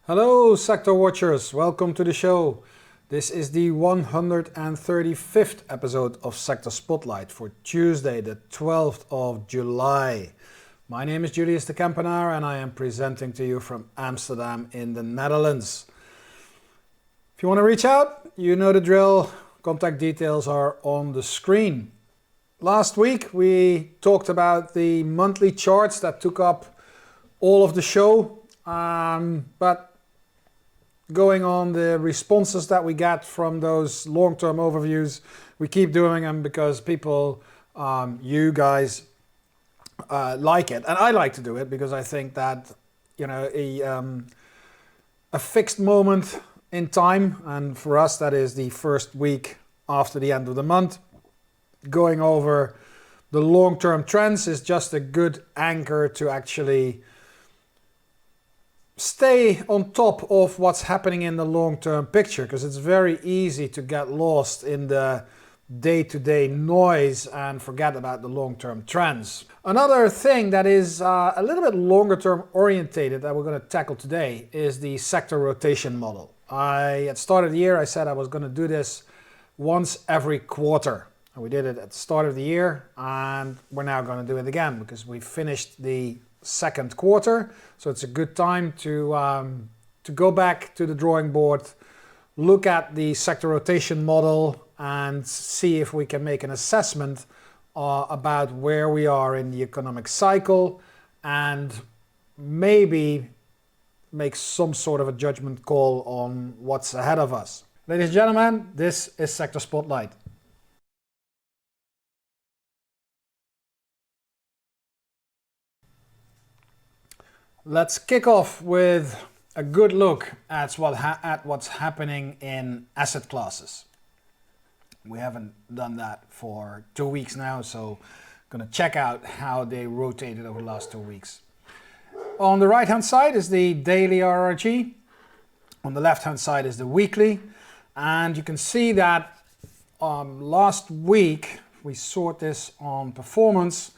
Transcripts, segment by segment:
Hello sector watchers, welcome to the show. This is the 135th episode of Sector Spotlight for Tuesday the 12th of July. My name is Julius the Kempenaer and I am presenting to you from Amsterdam in the Netherlands. If you want to reach out, you know the drill. Contact details are on the screen. Last week we talked about the monthly charts that took up all of the show, but going on the responses that we get from those long-term overviews, we keep doing them because people, you guys, like it, and I like to do it because I think that a fixed moment in time, and for us that is the first week after the end of the month, going over the long-term trends is just a good anchor to actually stay on top of what's happening in the long-term picture, because it's very easy to get lost in the day-to-day noise and forget about the long-term trends. Another thing that is a little bit longer-term orientated that we're going to tackle today is the sector rotation model. At the start of the year I said I was going to do this once every quarter. And we did it at the start of the year, and we're now going to do it again because we finished the second quarter. So it's a good time to go back to the drawing board, look at the sector rotation model and see if we can make an assessment about where we are in the economic cycle and maybe make some sort of a judgment call on what's ahead of us. Ladies and gentlemen, this is Sector Spotlight. Let's kick off with a good look at what's happening in asset classes. We haven't done that for 2 weeks now, so I'm going to check out how they rotated over the last 2 weeks. On the right hand side is the daily RRG. On the left hand side is the weekly. And you can see that last week, we sort this on performance,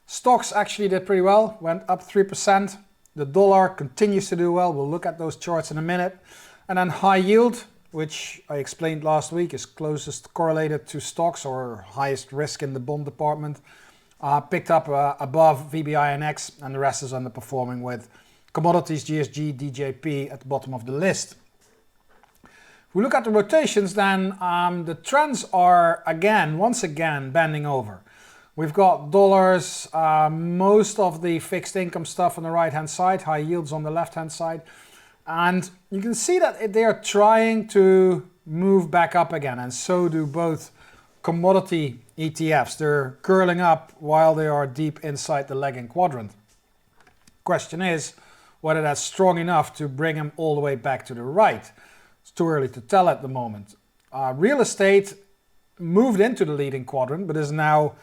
stocks actually did pretty well, went up 3%. The dollar continues to do well. We'll look at those charts in a minute. And then high yield, which I explained last week is closest correlated to stocks or highest risk in the bond department, picked up above VBINX, and the rest is underperforming with commodities, GSG, DJP at the bottom of the list. If we look at the rotations, then the trends are once again bending over. We've got dollars, most of the fixed income stuff on the right hand side, high yields on the left hand side. And you can see that they are trying to move back up again, and so do both commodity ETFs. They're curling up while they are deep inside the lagging quadrant. Question is whether that's strong enough to bring them all the way back to the right. It's too early to tell at the moment. Real estate moved into the leading quadrant, but is now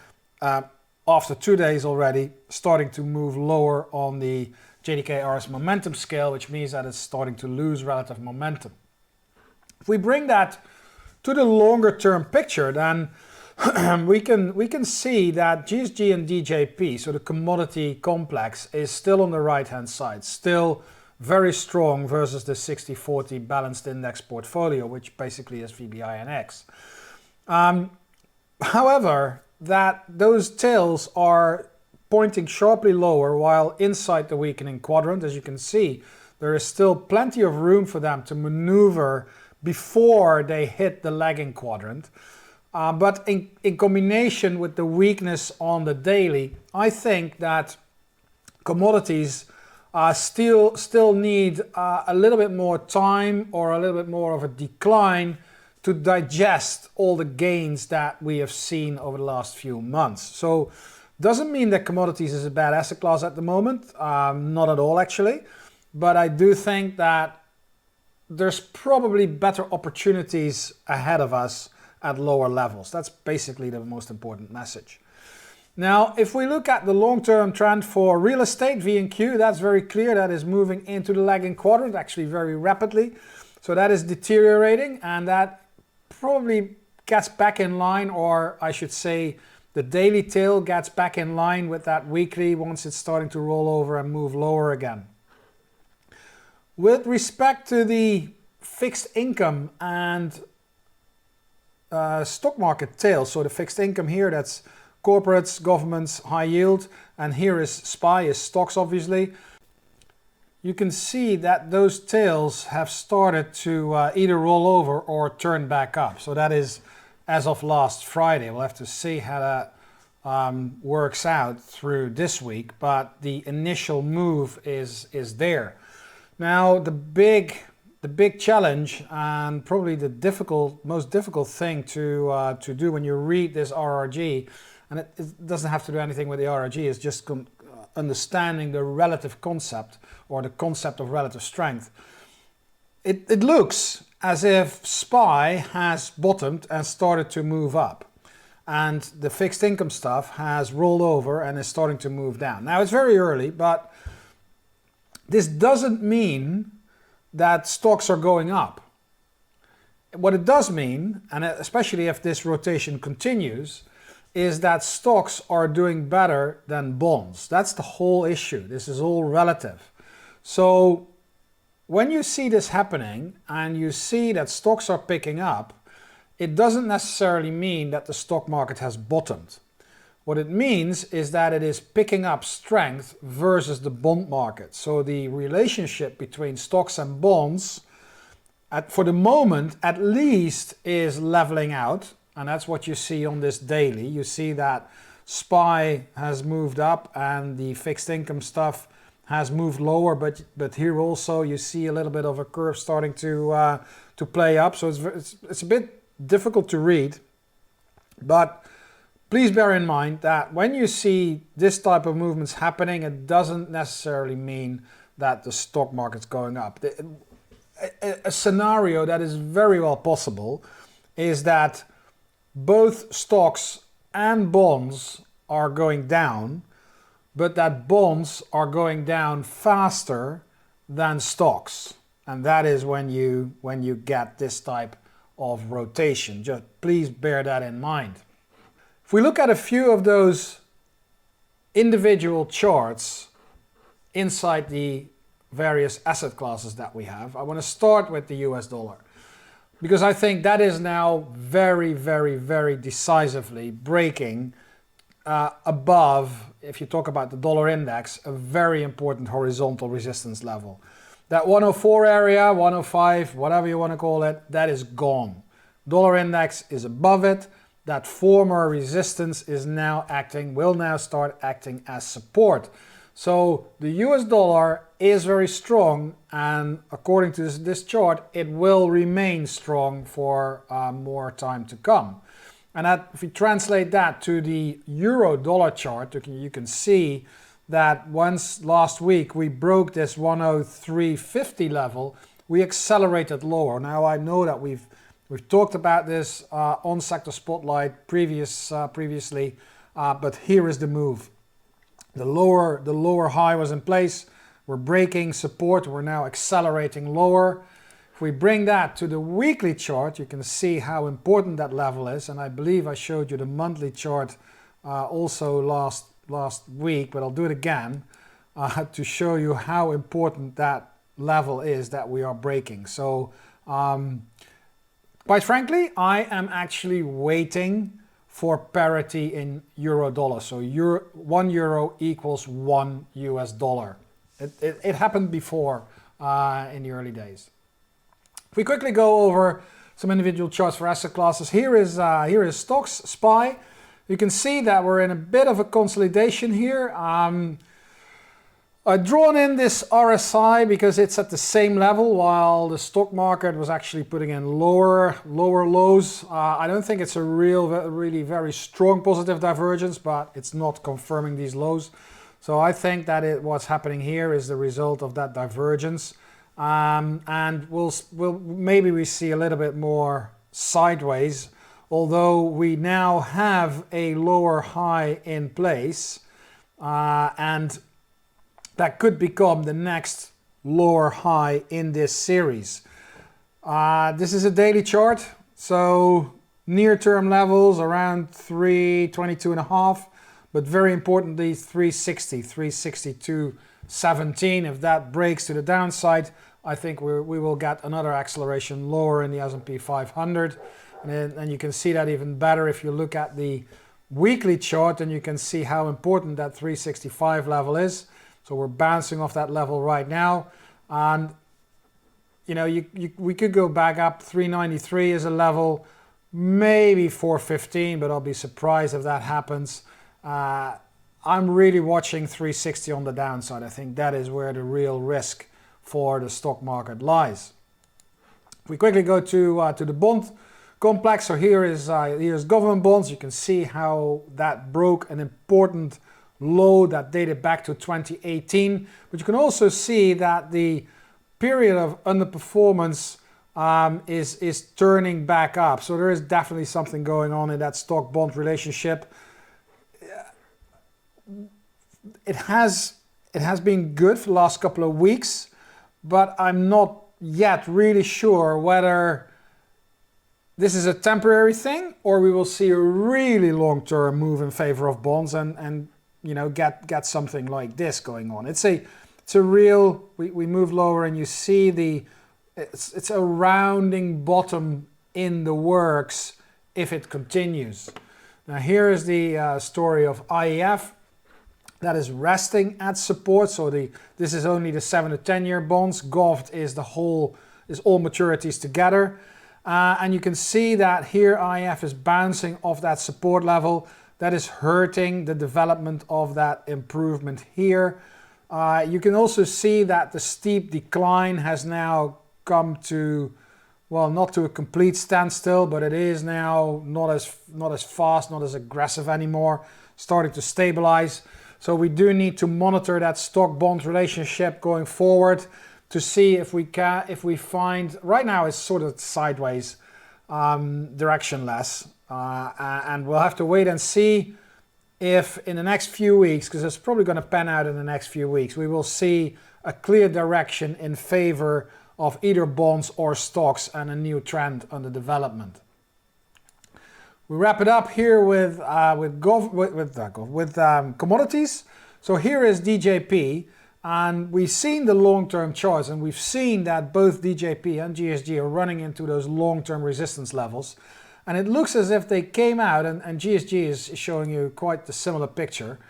after 2 days already starting to move lower on the JDK-RS momentum scale, which means that it's starting to lose relative momentum. If we bring that to the longer term picture, then we can see that GSG and DJP, so the commodity complex, is still on the right hand side, still very strong versus the 60-40 balanced index portfolio, which basically is VBINX. However, those tails are pointing sharply lower, while inside the weakening quadrant, as you can see, there is still plenty of room for them to maneuver before they hit the lagging quadrant. But in combination with the weakness on the daily, I think that commodities still need a little bit more time or a little bit more of a decline to digest all the gains that we have seen over the last few months. So doesn't mean that commodities is a bad asset class at the moment, not at all actually, but I do think that there's probably better opportunities ahead of us at lower levels. That's basically the most important message. Now, if we look at the long-term trend for real estate, V&Q, that's very clear. That is moving into the lagging quadrant, actually very rapidly. So that is deteriorating, and that probably gets back in line, or I should say the daily tail gets back in line with that weekly once it's starting to roll over and move lower again. With respect to the fixed income and stock market tails, so the fixed income here, that's corporates, governments, high yield, and here is SPY, is stocks obviously. You can see that those tails have started to either roll over or turn back up. So that is as of last Friday. We'll have to see how that works out through this week, but the initial move is there. Now the big challenge and probably the most difficult thing to do when you read this RRG, and it doesn't have to do anything with the RRG, it's just understanding the relative concept or the concept of relative strength. It looks as if SPY has bottomed and started to move up, and the fixed income stuff has rolled over and is starting to move down. Now it's very early, but this doesn't mean that stocks are going up. What it does mean, and especially if this rotation continues, is that stocks are doing better than bonds. That's the whole issue. This is all relative. So when you see this happening and you see that stocks are picking up, it doesn't necessarily mean that the stock market has bottomed. What it means is that it is picking up strength versus the bond market. So the relationship between stocks and bonds, for the moment at least, is leveling out. And that's what you see on this daily. You see that SPY has moved up and the fixed income stuff has moved lower. But here also you see a little bit of a curve starting to play up. So it's a bit difficult to read. But please bear in mind that when you see this type of movements happening, it doesn't necessarily mean that the stock market's going up. A scenario that is very well possible is that both stocks and bonds are going down, but that bonds are going down faster than stocks. And that is when you get this type of rotation. Just please bear that in mind. If we look at a few of those individual charts inside the various asset classes that we have, I want to start with the US dollar, because I think that is now very, very, very decisively breaking above, if you talk about the dollar index, a very important horizontal resistance level. That 104 area, 105, whatever you want to call it, that is gone. Dollar index is above it. That former resistance will now start acting as support. So the US dollar is very strong, and according to this chart, it will remain strong for more time to come. And if we translate that to the euro dollar chart, you can see that once last week we broke this 103.50 level, we accelerated lower. Now I know that we've talked about this on Sector Spotlight previously, but here is the move. The lower high was in place. We're breaking support. We're now accelerating lower. If we bring that to the weekly chart, you can see how important that level is. And I believe I showed you the monthly chart also last week, but I'll do it again to show you how important that level is that we are breaking. So quite frankly, I am actually waiting for parity in euro dollar. So 1 euro equals 1 US dollar. It happened before in the early days. If we quickly go over some individual charts for asset classes, here is stocks, SPY. You can see that we're in a bit of a consolidation here. I've drawn in this RSI because it's at the same level while the stock market was actually putting in lower lows. I don't think it's a really very strong positive divergence, but it's not confirming these lows. So I think that what's happening here is the result of that divergence. And maybe we see a little bit more sideways, although we now have a lower high in place, and that could become the next lower high in this series. This is a daily chart, so near-term levels around 322.5, but very importantly 360, 362.17. If that breaks to the downside, I think we will get another acceleration lower in the S&P 500. And you can see that even better if you look at the weekly chart, and you can see how important that 365 level is. So we're bouncing off that level right now. And you know, we could go back up. 393 is a level, maybe 415, but I'll be surprised if that happens. I'm really watching 360 on the downside. I think that is where the real risk for the stock market lies. If we quickly go to the bond complex, so here's government bonds. You can see how that broke an important low that dated back to 2018. But you can also see that the period of underperformance is turning back up. So there is definitely something going on in that stock-bond relationship. It has been good for the last couple of weeks, but I'm not yet really sure whether this is a temporary thing or we will see a really long-term move in favor of bonds and you know, get something like this going on. It's a real, we move lower and you see it's a rounding bottom in the works if it continues. Now here is the story of IEF that is resting at support. So this is only the 7 to 10 year bonds. GOVT is all maturities together. And you can see that here IEF is bouncing off that support level. That is hurting the development of that improvement here. You can also see that the steep decline has now come to, well, not to a complete standstill, but it is now not as fast, not as aggressive anymore, starting to stabilize. So we do need to monitor that stock-bond relationship going forward to see if we find, right now it's sort of sideways, directionless. And we'll have to wait and see if in the next few weeks, because it's probably going to pan out in the next few weeks, we will see a clear direction in favor of either bonds or stocks and a new trend under development. We wrap it up here with commodities. So here is DJP, and we've seen the long-term charts, and we've seen that both DJP and GSG are running into those long-term resistance levels. And it looks as if they came out, and GSG is showing you quite the similar picture,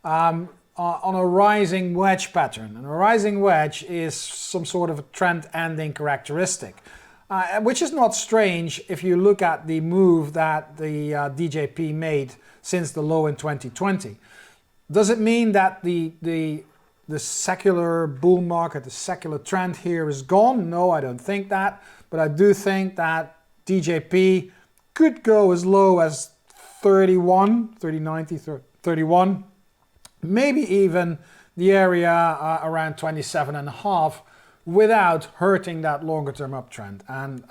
on a rising wedge pattern. And a rising wedge is some sort of a trend-ending characteristic, which is not strange if you look at the move that the DJP made since the low in 2020. Does it mean that the secular bull market, the secular trend here is gone? No, I don't think that. But I do think that DJP could go as low as 30.90, maybe even the area around 27.5 without hurting that longer term uptrend. And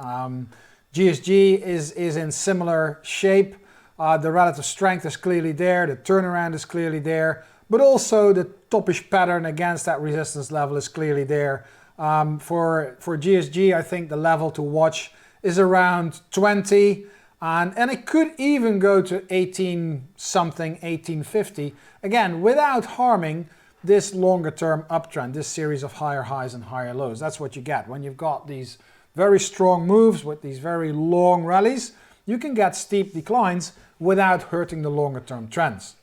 GSG is in similar shape. The relative strength is clearly there, the turnaround is clearly there, but also the toppish pattern against that resistance level is clearly there. For GSG, I think the level to watch is around 20. And it could even go to 18 something, 1850, again, without harming this longer term uptrend, this series of higher highs and higher lows. That's what you get. When you've got these very strong moves with these very long rallies, you can get steep declines without hurting the longer term trends.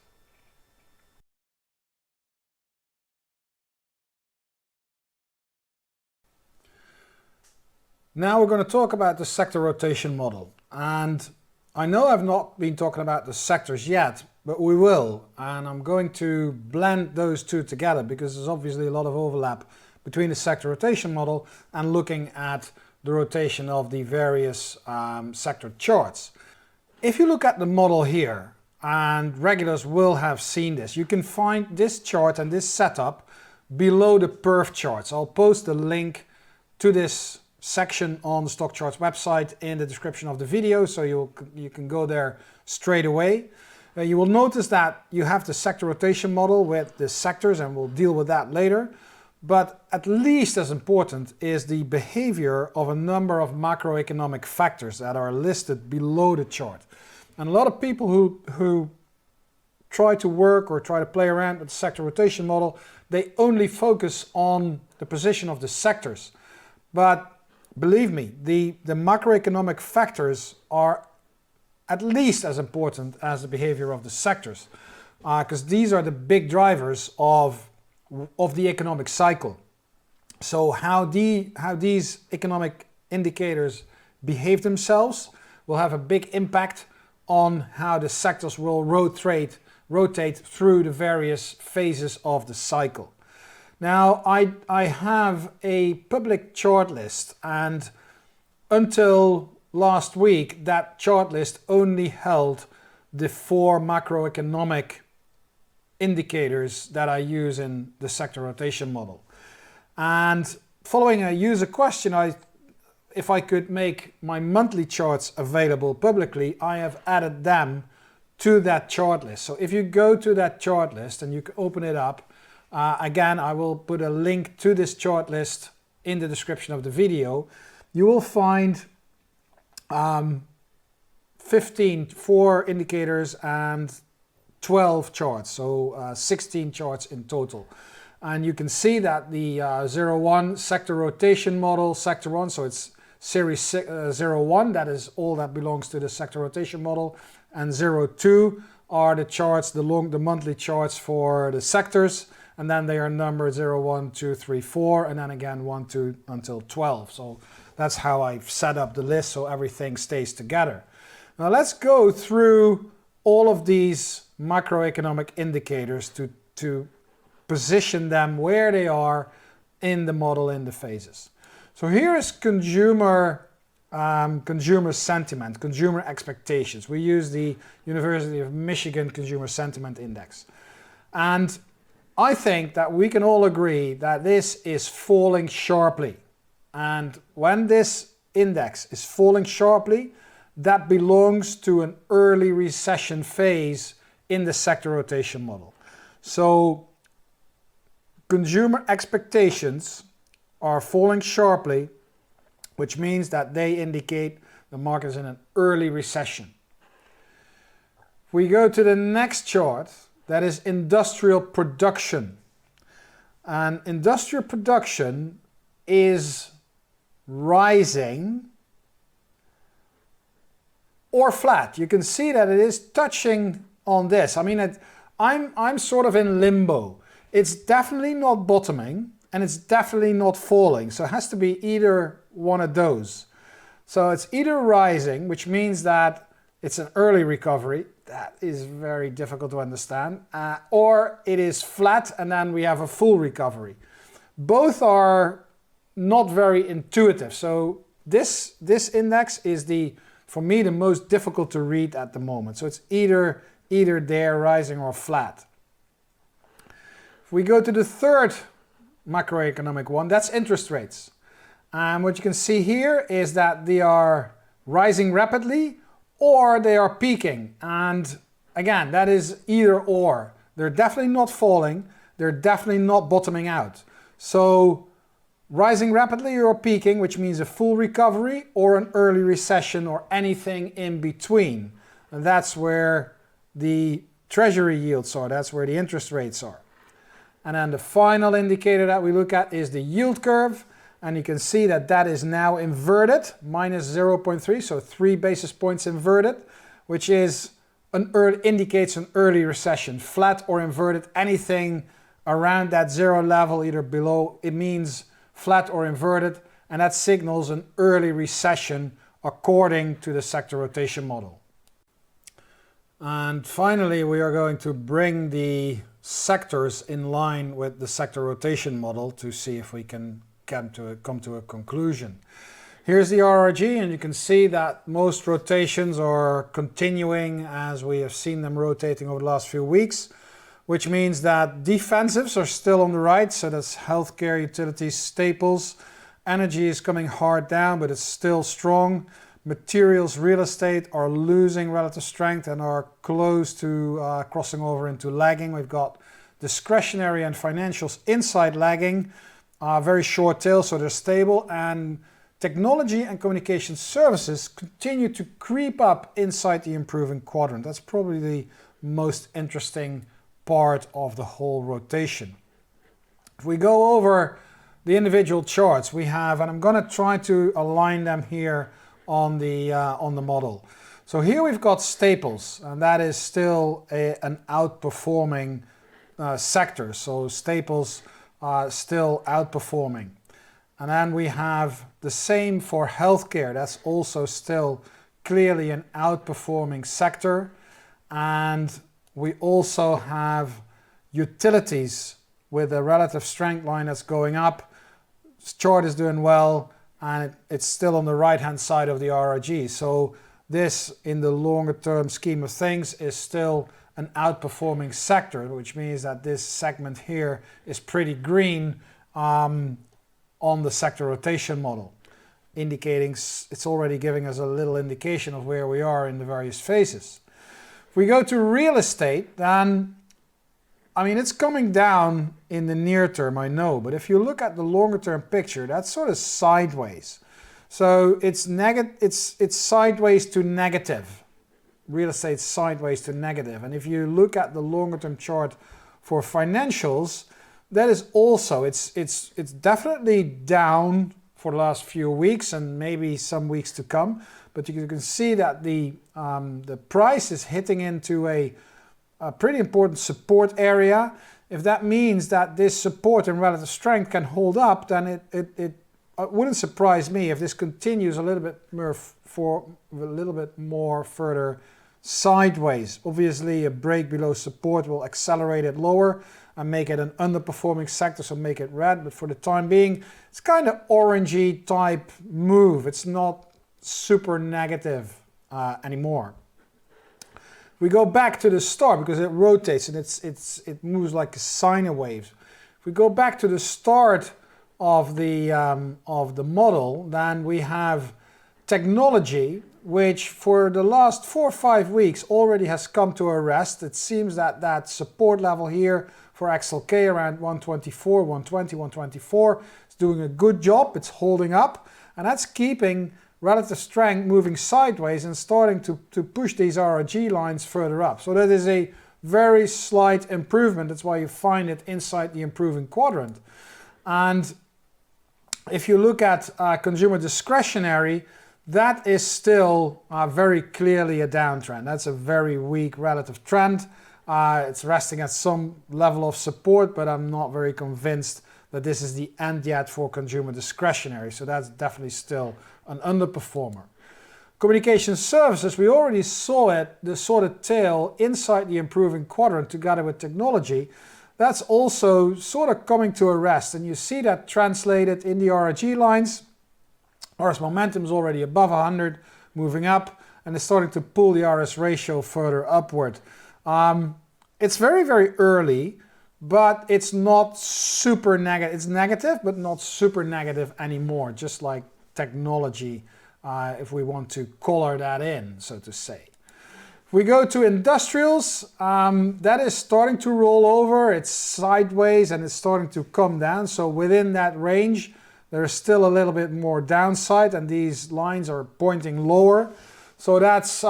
Now we're going to talk about the sector rotation model. And I know I've not been talking about the sectors yet, but we will. And I'm going to blend those two together because there's obviously a lot of overlap between the sector rotation model and looking at the rotation of the various sector charts. If you look at the model here, and regulars will have seen this, you can find this chart and this setup below the perf charts. I'll post the link to this section on the StockCharts website in the description of the video, so you can go there straight away. You will notice that you have the sector rotation model with the sectors, and we'll deal with that later. But at least as important is the behavior of a number of macroeconomic factors that are listed below the chart. And a lot of people who try to work or try to play around with the sector rotation model, they only focus on the position of the sectors. But believe me, the macroeconomic factors are at least as important as the behavior of the sectors, because these are the big drivers of the economic cycle. So how these economic indicators behave themselves will have a big impact on how the sectors will rotate through the various phases of the cycle. Now, I have a public chart list, and until last week, that chart list only held the 4 macroeconomic indicators that I use in the sector rotation model. And following a user question, if I could make my monthly charts available publicly, I have added them to that chart list. So if you go to that chart list and you can open it up, again, I will put a link to this chart list in the description of the video. You will find 4 indicators and 12 charts, so 16 charts in total. And you can see that the 01 sector rotation model, sector 1, so it's series 01, that is all that belongs to the sector rotation model, and 02 are the charts, the monthly charts for the sectors, and then they are numbered 01, 2, 3, 4, and then again 1, 2 until 12. So that's how I've set up the list so everything stays together. Now let's go through all of these macroeconomic indicators to position them where they are in the model in the phases. So here is consumer sentiment, consumer expectations. We use the University of Michigan Consumer Sentiment Index. And I think that we can all agree that this is falling sharply. And when this index is falling sharply, that belongs to an early recession phase in the sector rotation model. So consumer expectations are falling sharply, which means that they indicate the market is in an early recession. If we go to the next chart, that is industrial production. And industrial production is rising or flat. You can see that it is touching on this. I mean, I'm sort of in limbo. It's definitely not bottoming and it's definitely not falling. So it has to be either one of those. So it's either rising, which means that it's an early recovery. That is very difficult to understand. Or it is flat and then we have a full recovery. Both are not very intuitive. So this index is for me, the most difficult to read at the moment. So it's either there, rising or flat. If we go to the third macroeconomic one, that's interest rates. And what you can see here is that they are rising rapidly or they are peaking. And again, that is either or. They're definitely not falling. They're definitely not bottoming out. So rising rapidly or peaking, which means a full recovery or an early recession or anything in between. And that's where the treasury yields are. That's where the interest rates are. And then the final indicator that we look at is the yield curve. And you can see that that is now inverted, minus 0.3, so 3 basis points inverted, which is indicates an early recession. Flat or inverted, anything around that 0 level, either below, it means flat or inverted, and that signals an early recession according to the sector rotation model. And finally, we are going to bring the sectors in line with the sector rotation model to see if we can come to a conclusion. Here's the RRG, and you can see that most rotations are continuing as we have seen them rotating over the last few weeks, which means that defensives are still on the right, so that's healthcare, utilities, staples. Energy is coming hard down, but it's still strong. Materials, real estate are losing relative strength and are close to crossing over into lagging. We've got discretionary and financials inside lagging, very short tail, so they're stable. And technology and communication services continue to creep up inside the improving quadrant. That's probably the most interesting part of the whole rotation. If we go over the individual charts we have, and I'm going to try to align them here on the model. So here we've got staples, and that is still an outperforming sector. So staples are still outperforming. And then we have the same for healthcare. That's also still clearly an outperforming sector. And we also have utilities with a relative strength line that's going up. This chart is doing well, and it's still on the right-hand side of the RRG. So this, in the longer term scheme of things, is still an outperforming sector, which means that this segment here is pretty green on the sector rotation model, indicating it's already giving us a little indication of where we are in the various phases. If we go to real estate, then I mean, it's coming down in the near term, I know, but if you look at the longer term picture, that's sort of sideways. So it's sideways to negative. Real estate sideways to negative. And if you look at the longer term chart for financials, that is also, it's definitely down for the last few weeks and maybe some weeks to come. But you can see that the price is hitting into a pretty important support area. If that means that this support and relative strength can hold up, then it wouldn't surprise me if this continues a little bit more further sideways. Obviously, a break below support will accelerate it lower and make it an underperforming sector, so make it red. But for the time being, it's kind of orangey type move. It's not super negative anymore. We go back to the start because it rotates and it moves like a sine wave. If we go back to the start of the model, then we have technology, which for the last 4 or 5 weeks already has come to a rest. It seems that that support level here for XLK around 124, 120, 124 is doing a good job. It's holding up, and that's keeping relative strength moving sideways and starting to push these RRG lines further up. So that is a very slight improvement. That's why you find it inside the improving quadrant. And if you look at consumer discretionary, that is still very clearly a downtrend. That's a very weak relative trend. It's resting at some level of support, but I'm not very convinced that this is the end yet for consumer discretionary. So that's definitely still an underperformer. Communication services, we already saw it, the sort of tail inside the improving quadrant together with technology. That's also sort of coming to a rest, and you see that translated in the RRG lines. RS momentum is already above 100, moving up, and it's starting to pull the RS ratio further upward. It's very, very early, but it's not super negative. It's negative, but not super negative anymore, just like technology, if we want to color that in, so to say. If we go to industrials, that is starting to roll over. It's sideways and it's starting to come down. So within that range, there's still a little bit more downside, and these lines are pointing lower. So that's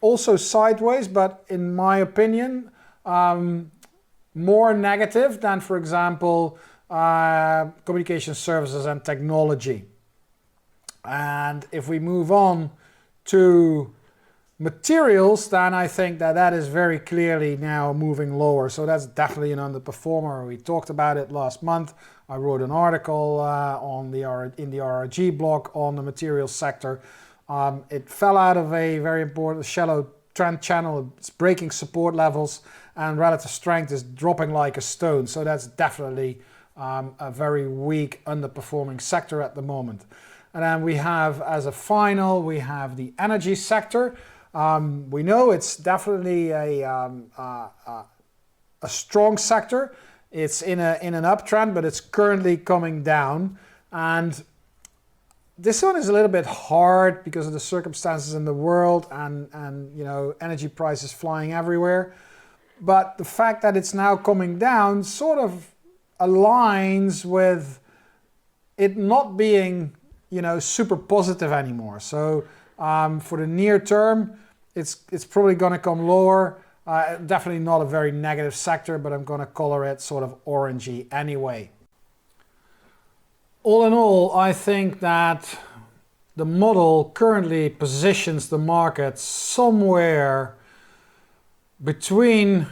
also sideways, but in my opinion, more negative than, for example, communication services and technology. And if we move on to materials, then I think that is very clearly now moving lower. So that's definitely an underperformer. We talked about it last month. I wrote an article in the RRG blog on the materials sector. It fell out of a very important shallow trend channel. It's breaking support levels, and relative strength is dropping like a stone. So that's definitely a very weak, underperforming sector at the moment. And then we have, as a final, we have the energy sector. We know it's definitely a strong sector. It's in an uptrend, but it's currently coming down. And this one is a little bit hard because of the circumstances in the world and you know, energy prices flying everywhere. But the fact that it's now coming down sort of aligns with it not being, you know, super positive anymore. So for the near term, it's probably going to come lower. Definitely not a very negative sector, but I'm going to color it sort of orangey anyway. All in all, I think that the model currently positions the market somewhere into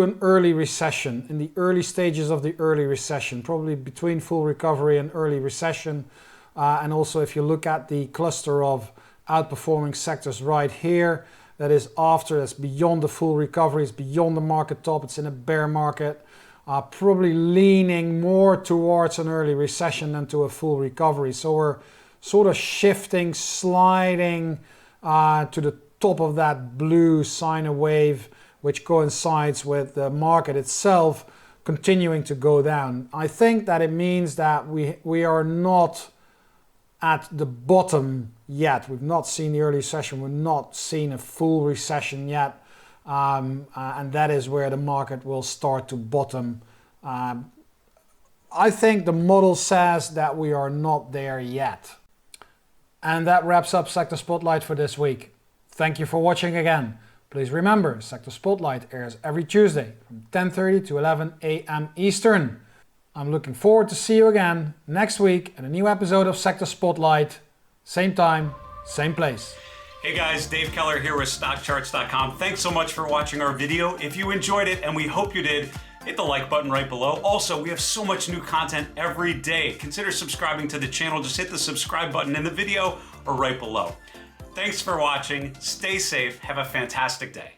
an early recession, in the early stages of the early recession, probably between full recovery and early recession. And also if you look at the cluster of outperforming sectors right here, that's beyond the full recovery, it's beyond the market top, it's in a bear market, probably leaning more towards an early recession than to a full recovery. So we're sort of sliding to the top of that blue sine wave, which coincides with the market itself continuing to go down. I think that it means that we are not at the bottom yet. We've not seen the early recession. We've not seen a full recession yet. And that is where the market will start to bottom. I think the model says that we are not there yet. And that wraps up Sector Spotlight for this week. Thank you for watching again. Please remember, Sector Spotlight airs every Tuesday from 10:30 to 11 a.m. Eastern. I'm looking forward to see you again next week in a new episode of Sector Spotlight. Same time, same place. Hey guys, Dave Keller here with StockCharts.com. Thanks so much for watching our video. If you enjoyed it, and we hope you did, hit the like button right below. Also, we have so much new content every day. Consider subscribing to the channel. Just hit the subscribe button in the video or right below. Thanks for watching. Stay safe. Have a fantastic day.